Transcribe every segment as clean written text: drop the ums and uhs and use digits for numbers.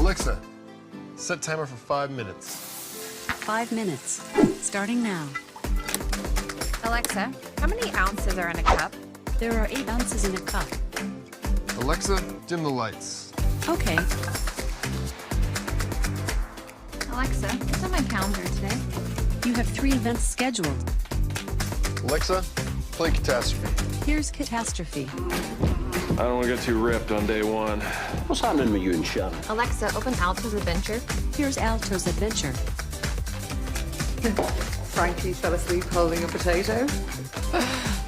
Alexa, set timer for 5 minutes. 5 minutes. Starting now. Alexa, how many ounces are in a cup? There are 8 ounces in a cup. Alexa, dim the lights. Okay. Alexa, what's on my calendar today? You have 3 events scheduled. Alexa, play Catastrophe. Here's Catastrophe. I don't want to get too ripped on day one. What's happening with you and Sharon? Alexa, open Alto's Adventure. Here's Alto's Adventure. Frankie fell asleep holding a potato.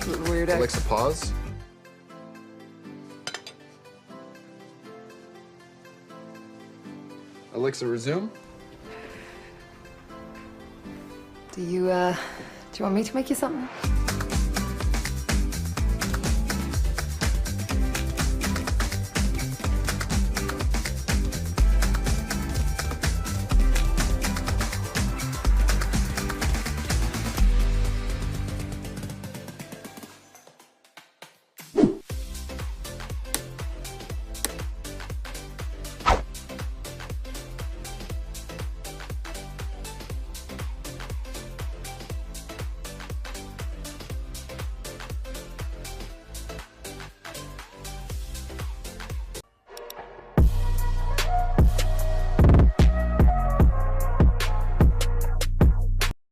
Little weirdo. Alexa, pause. Alexa, resume. Do you want me to make you something?